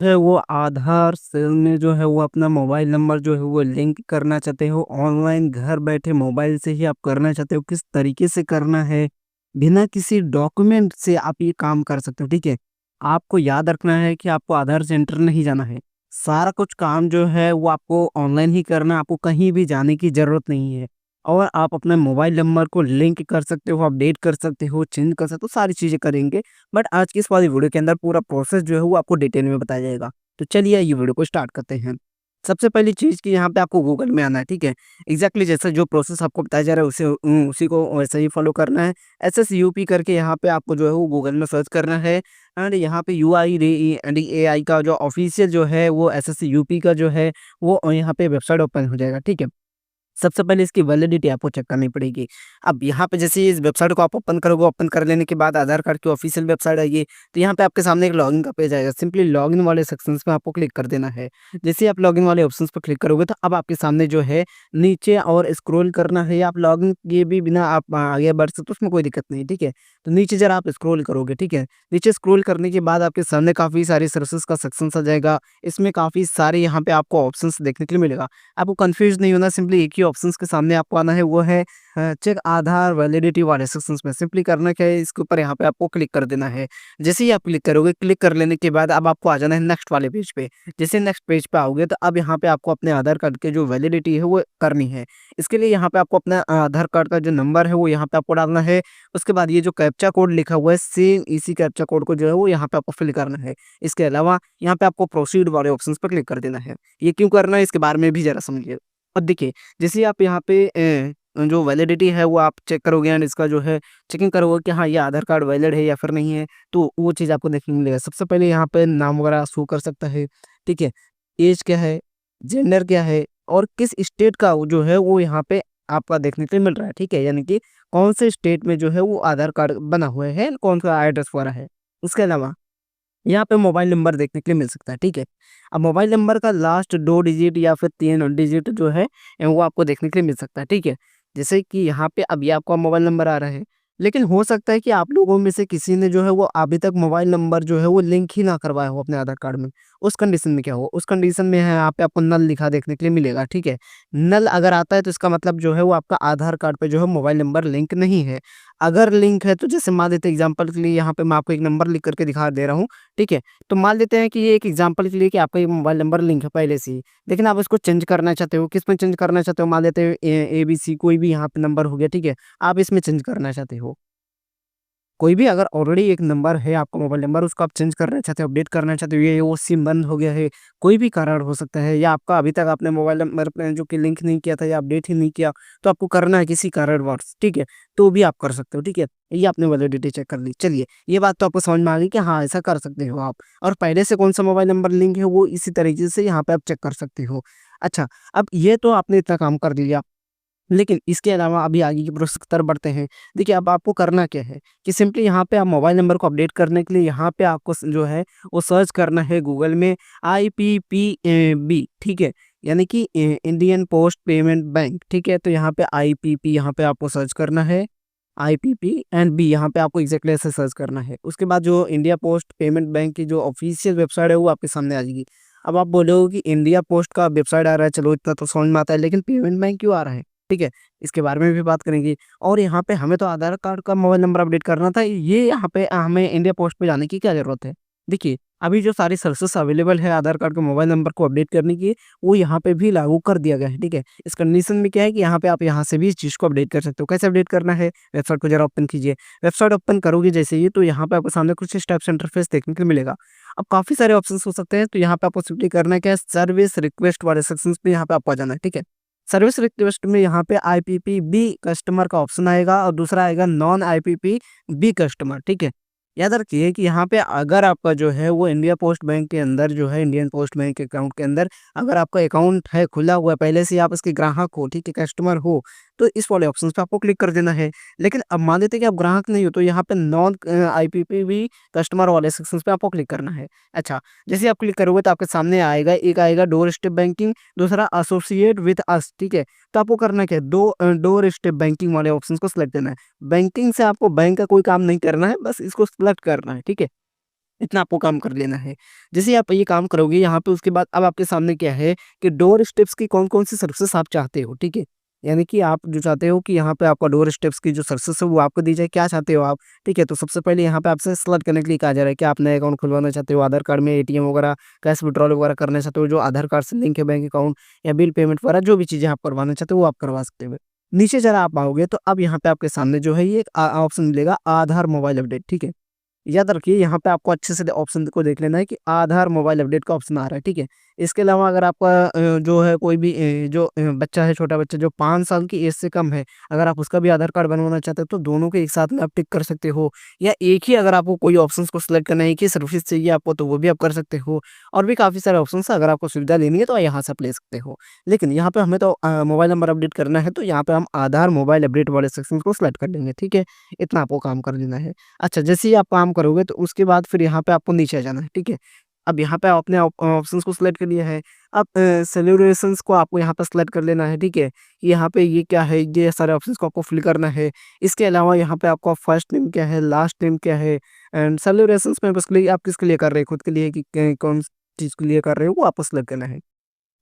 है वो आधार से में जो है वो अपना मोबाइल नंबर जो है वो लिंक करना चाहते हो ऑनलाइन घर बैठे मोबाइल से ही आप करना चाहते हो किस तरीके से करना है बिना किसी डॉक्यूमेंट से आप ये काम कर सकते हो। ठीक है, आपको याद रखना है कि आपको आधार सेंटर नहीं जाना है। सारा कुछ काम जो है वो आपको ऑनलाइन ही करना है, आपको कहीं भी जाने की जरूरत नहीं है। और आप अपने मोबाइल नंबर को लिंक कर सकते हो, अपडेट कर सकते हो, चेंज कर सकते हो, सारी चीजें करेंगे। बट आज की इस वाली वीडियो के अंदर पूरा प्रोसेस जो है वो आपको डिटेल में बताया जाएगा। तो चलिए ये वीडियो को स्टार्ट करते हैं। सबसे पहली चीज़ कि यहाँ पे आपको गूगल में आना है, ठीक है? एग्ज़ैक्टली जैसा जो प्रोसेस आपको बताया जा रहा है उसी को वैसे ही फॉलो करना है। एसएसयूपी करके यहाँ पे आपको जो है वो गूगल में सर्च करना है एंड यहाँ पे यूआईडीएआई का जो ऑफ़िशियल जो है वो एसएसयूपी का जो है वो यहाँ पे वेबसाइट ओपन हो जाएगा, ठीक है? सबसे पहले इसकी वैलिडिटी आपको चेक करनी पड़ेगी। अब यहाँ पे जैसे ही इस वेबसाइट को आप ओपन करोगे, ओपन कर लेने के बाद आधार कार्ड की ऑफ़िशियल वेबसाइट आएगी, तो यहाँ पे आपके सामने एक लॉगिन का पेज आएगा। सिंपली लॉगिन वाले सेक्शंस पे आपको क्लिक कर देना है। जैसे ही आप लॉगिन वाले ऑप्शंस पे क्लिक करोगे, तो अब आपके सामने जो है नीचे और स्क्रॉल करना है या आप लॉगिन किए भी बिना आप आगे बढ़ सकते हो, उसमें कोई दिक्कत नहीं, ठीक है? तो नीचे ज़रा आप स्क्रॉल करोगे, ठीक है? नीचे स्क्रॉल करने के बाद आपके सामने काफ़ी सारे सर्विसेज़ का सेक्शंस आ जाएगा। इसमें काफ़ी सारे यहाँ पे आपको ऑप्शंस देखने के लिए मिलेगा। आपको कंफ्यूज नहीं होना, सिंपली एक ही ऑप्शंस के सामने आपको आना है, वो है चेक आधार वैलिडिटी वाले सेक्शंस में। सिंपली करना क्या है, इसके ऊपर यहाँ पे आपको क्लिक कर देना है। जैसे ही आप क्लिक करोगे, क्लिक कर लेने के बाद अब आपको आ जाना है नेक्स्ट वाले पेज पे। जैसे नेक्स्ट पेज पे आओगे, तो अब यहाँ पे आपको अपने आधार कार्ड की जो वैलिडिटी है वो करनी है। इसके लिए यहाँ पे आपको अपना आधार कार्ड का जो नंबर है वो यहाँ पे आपको डालना है। उसके बाद ये जो कैप्चा कोड लिखा हुआ है, सेम इसी कैप्चा कोड को जो है वो यहाँ पे आपको फिल करना है। इसके अलावा यहाँ पे आपको प्रोसीड वाले ऑप्शंस पे क्लिक कर देना है। ये क्यों करना है इसके बारे में भी ज़रा समझिए। और देखिए, जैसे ही आप यहाँ पे जो वैलिडिटी है वो आप चेक करोगे एंड इसका जो है चेकिंग करोगे कि हाँ, ये आधार कार्ड वैलिड है या फिर नहीं है, तो वो चीज़ आपको देखने को मिलेगा। सबसे पहले यहाँ पे नाम वगैरह शो कर सकता है, ठीक है? ऐज क्या है, जेंडर क्या है और किस स्टेट का वो जो है वो यहाँ पे आपका देखने को मिल रहा है, ठीक है? यानी कि कौन से स्टेट में जो है वो आधार कार्ड बना हुआ है, कौन-सा एड्रेस वगैरह है। उसके अलावा यहाँ पे मोबाइल नंबर देखने के लिए मिल सकता है, ठीक है? अब मोबाइल नंबर का लास्ट 2 डिजिट या फिर 3 डिजिट जो है वो आपको देखने के लिए मिल सकता है, ठीक है? जैसे कि यहाँ पे अभी आपका मोबाइल नंबर आ रहा है, लेकिन हो सकता है कि आप लोगों में से किसी ने जो है वो अभी तक मोबाइल नंबर जो है वो लिंक ही ना करवाया हो अपने आधार कार्ड में। उस कंडीशन में क्या हो? उस कंडीशन में है यहाँ पे आपको नल लिखा देखने के लिए मिलेगा, ठीक है? नल अगर आता है तो इसका मतलब जो है वो आपका आधार कार्ड पे जो है मोबाइल नंबर लिंक नहीं है। अगर लिंक है तो जैसे मान लेते हैं एग्ज़ाम्पल के लिए यहाँ पे मैं आपको एक नंबर लिख कर के दिखा दे रहा हूँ, ठीक है? तो मान लेते हैं कि ये एक एग्जांपल के लिए कि आपका ये मोबाइल नंबर लिंक है पहले से ही, लेकिन आप इसको चेंज करना चाहते हो, किसमें चेंज करना चाहते हो? मान लेते हैं एबीसी कोई भी यहाँ पे नंबर हो गया, ठीक है? आप इसमें चेंज करना चाहते हो। कोई भी अगर ऑलरेडी एक नंबर है आपका मोबाइल नंबर उसको आप चेंज करना चाहते हो, अपडेट करना चाहते हो, ये वो सिम बंद हो गया है, कोई भी कारण हो सकता है या आपका अभी तक आपने मोबाइल नंबर पे जो कि लिंक नहीं किया था या अपडेट ही नहीं किया, तो आपको करना है किसी कारणवश, ठीक है? तो भी आप कर सकते हो, ठीक है? ये आपने वैलिडिटी चेक कर ली। चलिए, ये बात तो आपको समझ में आ गई कि हाँ, ऐसा कर सकते हो आप और पहले से कौन-सा मोबाइल नंबर लिंक है वो इसी तरीके से यहाँ पे आप चेक कर सकते हो। अच्छा, अब ये तो आपने इतना काम कर लिया। लेकिन इसके अलावा अभी आगे की प्रोसेस की तरफ बढ़ते हैं। देखिए, अब आपको करना क्या है कि सिंपली यहाँ पे आप मोबाइल नंबर को अपडेट करने के लिए यहाँ पे आपको जो है वो सर्च करना है गूगल में आईपीपीबी, ठीक है? यानी कि इंडियन पोस्ट पेमेंट बैंक, ठीक है? तो यहाँ पे आईपीपी यहाँ पे आपको सर्च करना है। आईपीपी एंड बी यहाँ पे आपको एग्जैक्टली ऐसे सर्च करना है। उसके बाद जो इंडिया पोस्ट पेमेंट बैंक की जो ऑफिशियल वेबसाइट है वो आपके सामने आ जाएगी। अब आप बोलोगे कि इंडिया पोस्ट का वेबसाइट आ रहा है, चलो इतना तो समझ में आता है, लेकिन पेमेंट बैंक क्यों आ रहा है? ठीक है, इसके बारे में भी बात करेंगे। और यहाँ पे हमें तो आधार कार्ड का मोबाइल नंबर अपडेट करना था, ये यहाँ पे हमें इंडिया पोस्ट पे जाने की क्या ज़रूरत है? देखिए, अभी जो सारी सर्विसेज़ अवेलेबल है आधार कार्ड के मोबाइल नंबर को अपडेट करने की, वो यहाँ पे भी लागू कर दिया गया है, ठीक है? इस कंडीशन में क्या है कि यहाँ पे आप यहाँ से भी इस चीज़ को अपडेट कर सकते हो। कैसे अपडेट करना है? वेबसाइट को ज़रा ओपन कीजिए। वेबसाइट ओपन करोगे जैसे ही, तो यहाँ पे आपके सामने कुछ इस टाइप से इंटरफेस देखने को मिलेगा। अब काफ़ी सारे ऑप्शंस हो सकते हैं, तो यहाँ पे आपको सिंपली करना है क्या है, सर्विस रिक्वेस्ट वाले सेक्शंस पे यहाँ पे आपको आ जाना है, ठीक है? सर्विस रिक्वेस्ट में यहाँ पे आईपीपी-बी कस्टमर का ऑप्शन आएगा और दूसरा आएगा नॉन आईपीपी-बी कस्टमर, ठीक है? याद रखिए कि यहाँ पे अगर आपका जो है वो इंडिया पोस्ट बैंक के अंदर जो है इंडियन पोस्ट बैंक अकाउंट के अंदर अगर आपका अकाउंट है खुला हुआ है पहले से आप इसके ग्राहक हो, ठीक है, कस्टमर हो, तो इस वाले ऑप्शंस पे आपको क्लिक कर देना है। लेकिन अब मान लेते हैं कि आप ग्राहक नहीं हो, तो यहाँ पे नॉन आईपीपी-बी कस्टमर वाले सेक्शंस पे आपको क्लिक करना है। अच्छा, जैसे आप क्लिक करोगे तो आपके सामने आएगा, एक आएगा डोर स्टेप बैंकिंग, दूसरा एसोसिएट विद अस, ठीक है? तो आपको करना क्या है, डोर स्टेप बैंकिंग वाले ऑप्शंस को सिलेक्ट करना है। बैंकिंग से आपको बैंक का कोई काम नहीं करना है, बस इसको सिलेक्ट करना है, ठीक है? इतना आपको काम कर लेना है। जैसे ही आप ये काम करोगे यहाँ पे उसके बाद अब आपके सामने क्या है कि डोर स्टेप्स की कौन-कौन सी सर्विसेज़ आप चाहते हो, ठीक है? यानी कि आप जो चाहते हो कि यहाँ पे आपका डोर स्टेप्स की जो सर्विसेज़ है वो आपको दी जाए, क्या चाहते हो आप? ठीक है, तो सबसे पहले यहाँ पे आपसे सेलेक्ट करने के लिए कहा जा रहा है कि आप नया अकाउंट खुलवाना चाहते हो, आधार कार्ड में एटीएम वगैरह, कैश विथड्रॉल वगैरह करना चाहते हो, जो आधार कार्ड से लिंक है बैंक अकाउंट या बिल पेमेंट वगैरह जो भी चीज़ें आप करवाना चाहते हो वो आप करवा सकते हो। नीचे ज़रा आप आओगे तो अब यहाँ पे आपके सामने जो है ये एक ऑप्शन मिलेगा आधार मोबाइल अपडेट, ठीक है? याद रखिए यहाँ पे आपको अच्छे से ऑप्शन को देख लेना है कि आधार मोबाइल अपडेट का ऑप्शन आ रहा है, ठीक है? इसके अलावा अगर आपका जो है कोई भी बच्चा है, छोटा बच्चा जो 5 साल की एज से कम है, अगर आप उसका भी आधार कार्ड बनवाना चाहते हो तो दोनों को एक साथ में आप टिक कर सकते हो। या एक ही अगर आपको कोई ऑप्शंस को सिलेक्ट करना है, एक ही सर्विस चाहिए आपको तो वो भी आप कर सकते हो। और भी काफ़ी सारे ऑप्शंस हैं, अगर आपको सुविधा लेनी है तो यहाँ से आप ले सकते हो। लेकिन यहाँ पे हमें तो मोबाइल नंबर अपडेट करना है तो यहाँ पे हम आधार मोबाइल अपडेट वाले सेक्शन को सिलेक्ट कर लेंगे, ठीक है? इतना आपको काम कर लेना है। अच्छा, जैसे ही आप काम करोगे तो उसके बाद फिर यहाँ पे आपको नीचे आ जाना है, ठीक है? अब यहाँ पे आपने ऑप्शंस को सिलेक्ट कर लिया है। अब सैल्यूटेशंस को आपको यहाँ पे सिलेक्ट कर लेना है, ठीक है? यहाँ पे ये क्या है, ये सारे ऑप्शंस को आपको फिल करना है। इसके अलावा यहाँ पे आपका फर्स्ट नेम क्या है, लास्ट नेम क्या है एंड सैल्यूटेशंस में बेसिकली आप किसके लिए कर रहे हो, खुद के लिए कि कौन चीज़ के लिए कर रहे हो, वो आपको सिलेक्ट करना है।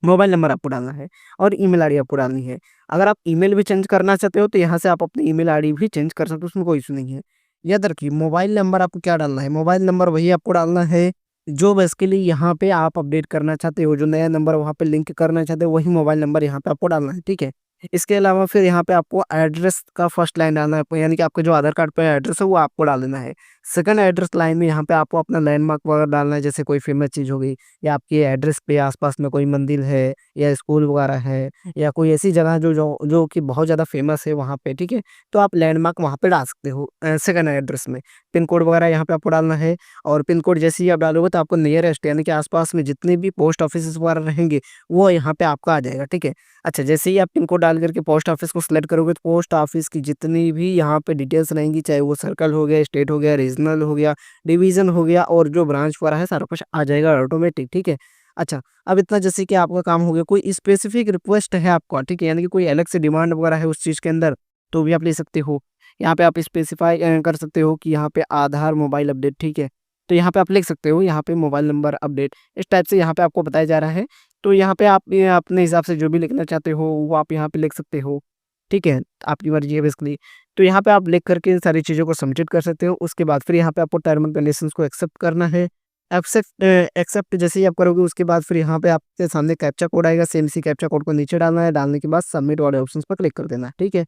मोबाइल नंबर आपको डालना है और ईमेल आईडी आपको डालनी है। अगर आप ईमेल भी चेंज करना चाहते हो तो यहाँ से आप अपनी ईमेल आईडी भी चेंज कर सकते हो, उसमें कोई इश्यू नहीं है। याद रखिए मोबाइल नंबर आपको क्या डालना है, मोबाइल नंबर वही आपको डालना है जो बेसिकली यहाँ पे आप अपडेट करना चाहते हो, जो नया नंबर वहाँ पे लिंक करना चाहते हो वही मोबाइल नंबर यहाँ पे आपको डालना है, ठीक है? इसके अलावा फिर यहाँ पे आपको एड्रेस का फर्स्ट लाइन डालना है, यानी कि आपका जो आधार कार्ड पे एड्रेस है वो आपको डाल देना है। सेकंड एड्रेस लाइन में यहाँ पे आपको अपना लैंडमार्क वगैरह डालना है, जैसे कोई फेमस चीज़ हो गई या आपके एड्रेस पे आस-पास में कोई मंदिर है या स्कूल वगैरह है या कोई ऐसी जगह जो कि बहुत ज़्यादा फेमस है वहाँ पे, ठीक है? तो आप लैंडमार्क वहाँ पे डाल सकते हो सेकंड एड्रेस में। पिन कोड वगैरह यहाँ पे आपको डालना है और पिन कोड जैसे ही आप डालोगे तो आपको नियरेस्ट यानी कि आस-पास में जितने भी पोस्ट ऑफिसेज़ वगैरह रहेंगे, वो यहाँ पे आपका आ जाएगा, ठीक है? अच्छा, जैसे ही आप पिन कोड डाल करके पोस्ट ऑफिस को सिलेक्ट करोगे तो पोस्ट ऑफिस की जितनी भी यहाँ पे डिटेल्स रहेंगी, चाहे वो सर्कल हो गया, स्टेट हो गया, रीजनल हो गया, डिवीज़न हो गया और जो ब्रांच वगैरह है सारा कुछ आ जाएगा ऑटोमेटिक, ठीक है? अच्छा, अब इतना जैसे कि आपका काम हो गया, कोई स्पेसिफिक रिक्वेस्ट है आपका, ठीक है? यानी कि कोई अलग से डिमांड वगैरह है उस चीज़ के अंदर, तो भी आप ले सकते हो। यहाँ पे आप स्पेसिफाई कर सकते हो कि यहाँ पे आधार मोबाइल अपडेट, ठीक है? तो यहाँ पे आप लिख सकते हो, यहाँ पे मोबाइल नंबर अपडेट, इस टाइप से यहाँ पे आपको बताया जा रहा है। तो यहाँ पे आप ये अपने हिसाब से जो भी लिखना चाहते हो, वो आप यहाँ पे लिख सकते हो, ठीक है? आपकी मर्ज़ी है बेसिकली। तो यहाँ पे आप लिख कर के इन सारी चीज़ों को सबमिट कर सकते हो। उसके बाद फिर यहाँ पे आपको टर्म एंड कंडीशंस को एक्सेप्ट करना है। एक्सेप्ट जैसे ही आप करोगे उसके बाद फिर यहाँ पे आपके सामने कैप्चा कोड आएगा, सेम इसी कैप्चा कोड को नीचे डालना है, डालने के बाद सबमिट वाले ऑप्शंस पर क्लिक कर देना है, ठीक है?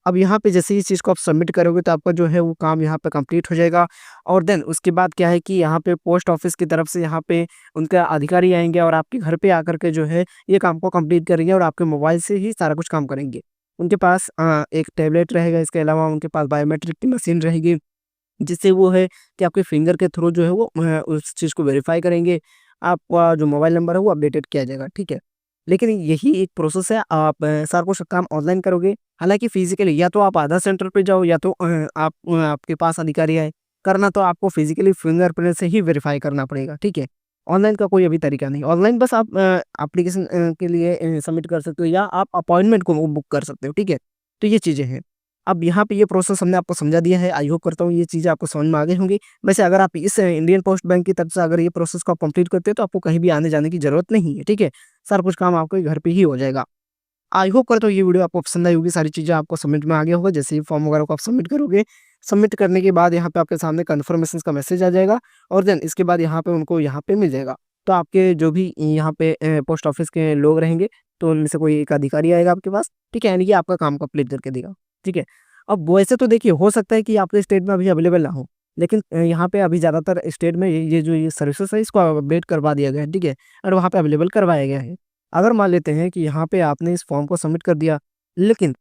अब यहाँ पे जैसे ही इस चीज़ को आप सबमिट करोगे तो आपका जो है वो काम यहाँ पे कंप्लीट हो जाएगा और देन उसके बाद क्या है कि यहाँ पे पोस्ट ऑफिस की तरफ से यहाँ पे उनके अधिकारी आएँगे और आपके घर पे आकर के जो है ये काम को कंप्लीट करेंगे और आपके मोबाइल से ही सारा कुछ काम करेंगे। उनके पास एक टैबलेट रहेगा, इसके अलावा उनके पास बायोमेट्रिक की मशीन रहेगी, जिससे वो है कि आपके फिंगर के थ्रू जो है वो उस चीज़ को वेरीफ़ाई करेंगे। आपका जो मोबाइल नंबर है वो अपडेटेड किया जाएगा, ठीक है? लेकिन यही एक प्रोसेस है, आप सारा कुछ काम ऑनलाइन करोगे। हालाँकि फ़िज़िकली या तो आप आधार सेंटर पे जाओ या तो आपके पास अधिकारी आए। करना तो आपको फ़िज़िकली फिंगरप्रिंट से ही वेरीफ़ाई करना पड़ेगा, ठीक है? ऑनलाइन का कोई अभी तरीका नहीं। ऑनलाइन बस आप एप्लीकेशन के लिए सबमिट कर सकते हो या आप अपॉइंटमेंट को बुक कर सकते हो, ठीक है? तो ये चीज़ें हैं। अब यहाँ पे ये प्रोसेस हमने आपको समझा दिया है। आई होप करता हूँ ये चीज़ें आपको समझ में आ गई होंगी। वैसे अगर आप इस इंडियन पोस्ट बैंक की तरफ से अगर ये प्रोसेस को आप कंप्लीट करते हो तो आपको कहीं भी आने-जाने की ज़रूरत नहीं है, ठीक है? सारा कुछ काम आपके घर पे ही हो जाएगा। आई होप करता हूँ ये वीडियो आपको पसंद आई होगी, सारी चीज़ें आपको समझ में आ गया होगा। जैसे ही फॉर्म वगैरह को आप सबमिट करोगे, सबमिट करने के बाद यहाँ पे आपके सामने कन्फर्मेशंस का मैसेज आ जाएगा और देन इसके बाद यहाँ पे उनको यहाँ पे मिल जाएगा। तो आपके जो भी यहाँ पे पोस्ट ऑफिस के लोग रहेंगे, तो उनमें से कोई एक अधिकारी आएगा आपके पास, ठीक है? यानी कि आपका काम कंप्लीट करके देगा, ठीक है? अब वैसे तो देखिए हो सकता है कि आपके स्टेट में अभी अवेलेबल ना हो, लेकिन यहाँ पे अभी ज़्यादातर स्टेट में ये जो ये सर्विसेज़ है इसको अपडेट करवा दिया गया है, ठीक है? और वहाँ पे अवेलेबल करवाया गया है। अगर मान लेते हैं कि यहाँ पे आपने इस फॉर्म को सबमिट कर दिया, लेकिन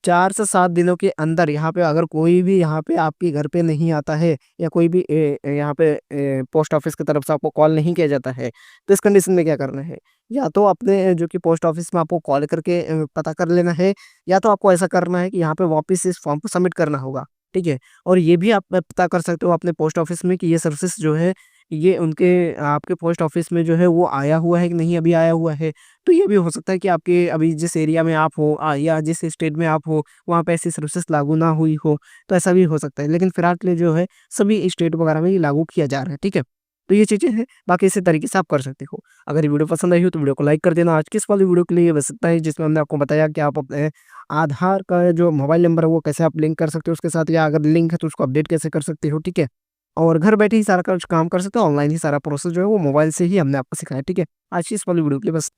4 से 7 दिनों के अंदर यहाँ पे अगर कोई भी यहाँ पे आपके घर पे नहीं आता है या कोई भी यहाँ पे पोस्ट ऑफिस की तरफ से आपको कॉल नहीं किया जाता है, तो इस कंडीशन में क्या करना है? या तो अपने जो कि पोस्ट ऑफिस में आपको कॉल करके पता कर लेना है या तो आपको ऐसा करना है कि यहाँ पे वापस इस फॉर्म को सबमिट करना होगा, ठीक है? और ये भी आप पता कर सकते हो अपने पोस्ट ऑफिस में कि ये सर्विसेज़ जो है ये उनके आपके पोस्ट ऑफिस में जो है वो आया हुआ है कि नहीं अभी आया हुआ है। तो ये भी हो सकता है कि आपके अभी जिस एरिया में आप हो या जिस स्टेट में आप हो, वहाँ पे ऐसी सर्विसेज़ लागू ना हुई हो, तो ऐसा भी हो सकता है। लेकिन फिलहाल के लिए जो है सभी स्टेट वगैरह में ये लागू किया जा रहा है, ठीक है? तो ये चीज़ें हैं, बाकी इसी तरीके से आप कर सकते हो। अगर ये वीडियो पसंद आई हो तो वीडियो को लाइक कर देना। आज की इस वाली वीडियो के लिए बस इतना ही, जिसमें हमने आपको बताया कि आप अपने आधार का जो मोबाइल नंबर है वो कैसे आप लिंक कर सकते हो उसके साथ, या अगर लिंक है तो उसको अपडेट कैसे कर सकते हो, ठीक है? और घर बैठे ही सारा कुछ काम कर सकते हो, ऑनलाइन ही सारा प्रोसेस जो है वो मोबाइल से ही हमने आपको सिखाया, ठीक है? आज की इस वाली वीडियो के लिए बस इतना ही।